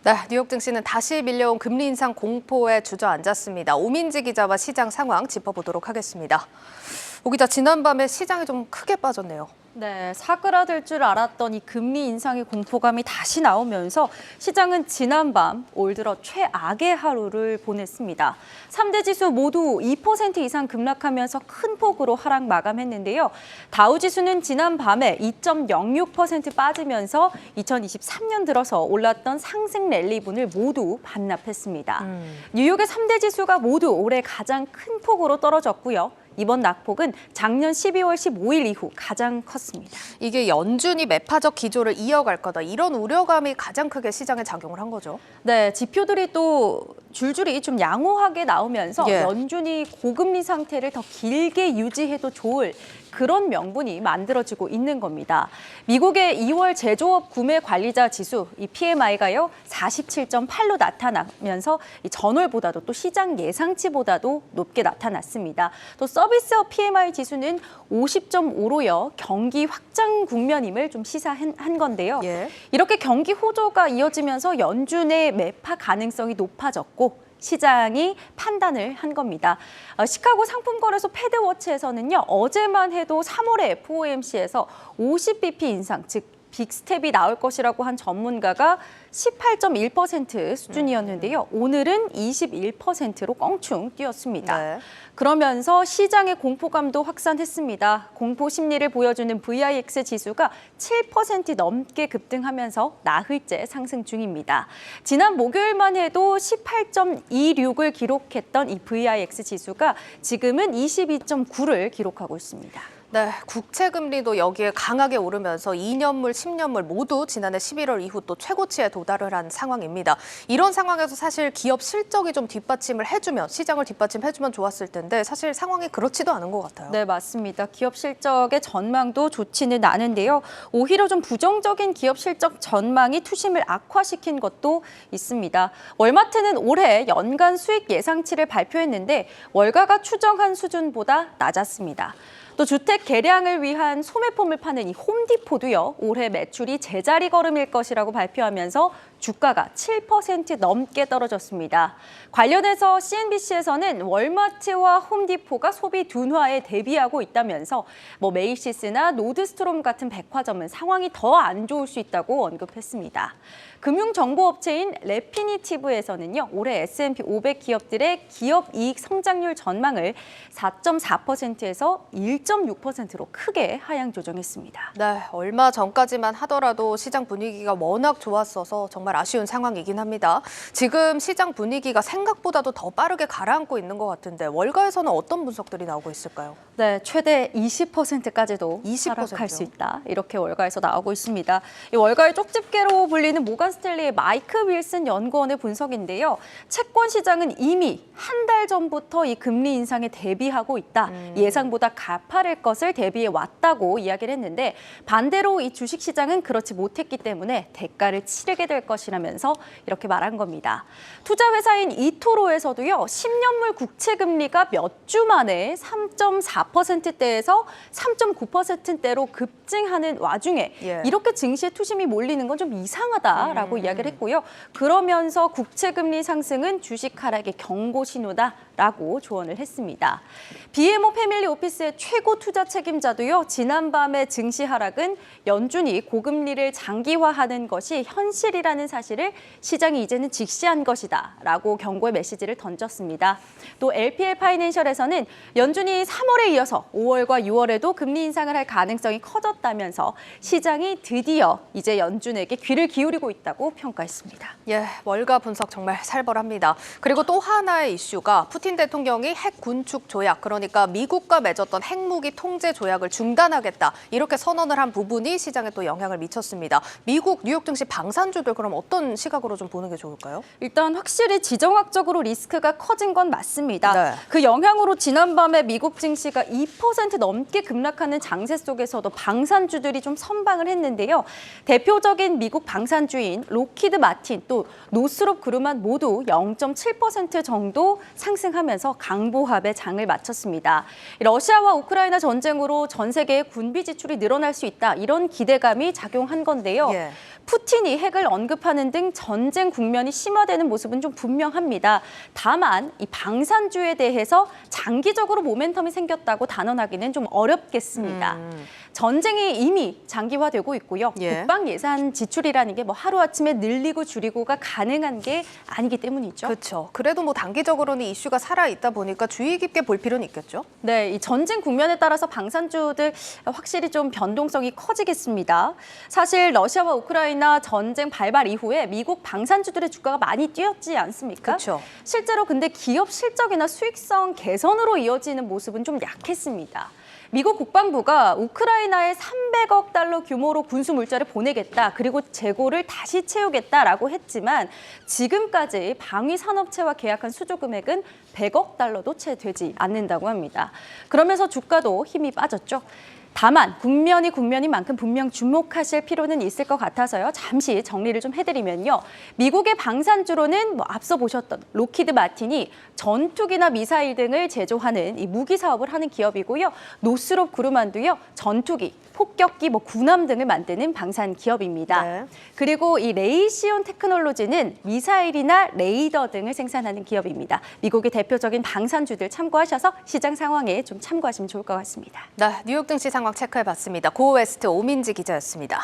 네, 뉴욕 증시는 다시 밀려온 금리 인상 공포에 주저앉았습니다. 오민지 기자와 시장 상황 짚어보도록 하겠습니다. 오 기자, 지난밤에 시장이 좀 크게 빠졌네요. 네, 사그라들 줄 알았던 이 금리 인상의 공포감이 다시 나오면서 시장은 지난밤 올 들어 최악의 하루를 보냈습니다. 3대 지수 모두 2% 이상 급락하면서 큰 폭으로 하락 마감했는데요. 다우 지수는 지난밤에 2.06% 빠지면서 2023년 들어서 올랐던 상승 랠리분을 모두 반납했습니다. 뉴욕의 3대 지수가 모두 올해 가장 큰 폭으로 떨어졌고요. 이번 낙폭은 작년 12월 15일 이후 가장 컸습니다. 이게 연준이 매파적 기조를 이어갈 거다, 이런 우려감이 가장 크게 시장에 작용을 한 거죠. 네, 지표들이 또 줄줄이 좀 양호하게 나오면서 연준이 고금리 상태를 더 길게 유지해도 좋을 그런 명분이 만들어지고 있는 겁니다. 미국의 2월 제조업 구매 관리자 지수, 이 PMI가요 47.8로 나타나면서 이 전월보다도 또 시장 예상치보다도 높게 나타났습니다. 또 서비스업 PMI 지수는 50.5로요 경기 확장 국면임을 좀 시사한 건데요. 이렇게 경기 호조가 이어지면서 연준의 매파 가능성이 높아졌고 시장이 판단을 한 겁니다. 시카고 상품거래소 패드워치에서는요, 어제만 해도 3월에 FOMC에서 50bp 인상, 즉 빅스텝이 나올 것이라고 한 전문가가 18.1% 수준이었는데요. 오늘은 21%로 껑충 뛰었습니다. 그러면서 시장의 공포감도 확산했습니다. 공포 심리를 보여주는 VIX 지수가 7% 넘게 급등하면서 나흘째 상승 중입니다. 지난 목요일만 해도 18.26을 기록했던 이 VIX 지수가 지금은 22.9를 기록하고 있습니다. 네, 국채 금리도 여기에 강하게 오르면서 2년물, 10년물 모두 지난해 11월 이후 또 최고치에 도달을 한 상황입니다. 이런 상황에서 사실 기업 실적이 좀 뒷받침을 해주면, 시장을 뒷받침해주면 좋았을 텐데 사실 상황이 그렇지도 않은 것 같아요. 네, 맞습니다. 기업 실적의 전망도 좋지는 않은데요. 오히려 좀 부정적인 기업 실적 전망이 투심을 악화시킨 것도 있습니다. 월마트는 올해 연간 수익 예상치를 발표했는데 월가가 추정한 수준보다 낮았습니다. 또 주택 개량을 위한 소매품을 파는 이 홈디포도요, 올해 매출이 제자리 걸음일 것이라고 발표하면서 주가가 7% 넘게 떨어졌습니다. 관련해서 CNBC에서는 월마트와 홈디포가 소비 둔화에 대비하고 있다면서 메이시스나 노드스트롬 같은 백화점은 상황이 더 안 좋을 수 있다고 언급했습니다. 금융정보업체인 레피니티브에서는요, 올해 S&P 500 기업들의 기업 이익 성장률 전망을 4.4%에서 1.6%로 크게 하향 조정했습니다. 네, 얼마 전까지만 하더라도 시장 분위기가 워낙 좋았어서 정말 아쉬운 상황이긴 합니다. 지금 시장 분위기가 생각보다도 더 빠르게 가라앉고 있는 것 같은데 월가에서는 어떤 분석들이 나오고 있을까요? 네, 최대 20%까지도 20%요? 하락할 수 있다. 이렇게 월가에서 나오고 있습니다. 이 월가의 쪽집게로 불리는 모건 스탠리의 마이크 윌슨 연구원의 분석인데요. 채권 시장은 이미 한 달 전부터 이 금리 인상에 대비하고 있다. 예상보다 가파를 것을 대비해 왔다고 이야기를 했는데 반대로 이 주식 시장은 그렇지 못했기 때문에 대가를 치르게 될 것이라면서 이렇게 말한 겁니다. 투자 회사인 이토로에서도요. 10년물 국채 금리가 몇 주 만에 3.4%대에서 3.9%대로 급증하는 와중에 이렇게 증시에 투심이 몰리는 건 좀 이상하다라고 이야기를 했고요. 그러면서 국채 금리 상승은 주식 하락의 경고 신호다라고 조언을 했습니다. BMO 패밀리 오피스의 최고 투자 책임자도요. 지난밤의 증시 하락은 연준이 고금리를 장기화하는 것이 현실이라는 사실을 시장이 이제는 직시한 것이다라고 경고의 메시지를 던졌습니다. 또 LPL 파이낸셜에서는 연준이 3월에 이어서 5월과 6월에도 금리 인상을 할 가능성이 커졌다면서 시장이 드디어 이제 연준에게 귀를 기울이고 있다고 평가했습니다. 월가 분석 정말 살벌합니다. 그리고 또 하나의 이슈가 푸틴 대통령이 핵 군축 조약, 그러니까 미국과 맺었던 핵무기 통제 조약을 중단하겠다, 이렇게 선언을 한 부분이 시장에 또 영향을 미쳤습니다. 미국 뉴욕 증시 방산주들 그럼 어떤 시각으로 좀 보는 게 좋을까요? 일단 확실히 지정학적으로 리스크가 커진 건 맞습니다. 그 영향으로 지난밤에 미국 증시가 2% 넘게 급락하는 장세 속에서도 방산주들이 좀 선방을 했는데요. 대표적인 미국 방산주인 로키드 마틴 또 노스롭 그루만 모두 0.7% 정도 상승하면서 강보합의 장을 마쳤습니다. 러시아와 우크라이나 전쟁으로 전 세계의 군비 지출이 늘어날 수 있다, 이런 기대감이 작용한 건데요. 푸틴이 핵을 언급한 진입하는 등 전쟁 국면이 심화되는 모습은 좀 분명합니다. 다만 이 방산주에 대해서 장기적으로 모멘텀이 생겼다고 단언하기는 좀 어렵겠습니다. 전쟁이 이미 장기화되고 있고요. 예. 국방 예산 지출이라는 게 뭐 하루아침에 늘리고 줄이고가 가능한 게 아니기 때문이죠. 그렇죠. 그래도 뭐 단기적으로는 이슈가 살아있다 보니까 주의 깊게 볼 필요는 있겠죠? 네, 이 전쟁 국면에 따라서 방산주들 확실히 좀 변동성이 커지겠습니다. 사실 러시아와 우크라이나 전쟁 발발 이후에 미국 방산주들의 주가가 많이 뛰었지 않습니까? 그렇죠. 실제로 근데 기업 실적이나 수익성 개선으로 이어지는 모습은 좀 약했습니다. 미국 국방부가 우크라이나에 300억 달러 규모로 군수 물자를 보내겠다, 그리고 재고를 다시 채우겠다라고 했지만 지금까지 방위 산업체와 계약한 수주 금액은 100억 달러도 채 되지 않는다고 합니다. 그러면서 주가도 힘이 빠졌죠. 다만 국면인 만큼 분명 주목하실 필요는 있을 것 같아서요. 잠시 정리를 좀 해드리면요. 미국의 방산주로는 뭐 앞서 보셨던 로키드 마틴이 전투기나 미사일 등을 제조하는 이 무기 사업을 하는 기업이고요. 노스롭 그루만도요. 전투기, 폭격기, 군함 등을 만드는 방산 기업입니다. 네. 그리고 이 레이시온 테크놀로지는 미사일이나 레이더 등을 생산하는 기업입니다. 미국의 대표적인 방산주들 참고하셔서 시장 상황에 좀 참고하시면 좋을 것 같습니다. 네, 뉴욕 증시 상황 체크해봤습니다. 고웨스트 오민지 기자였습니다.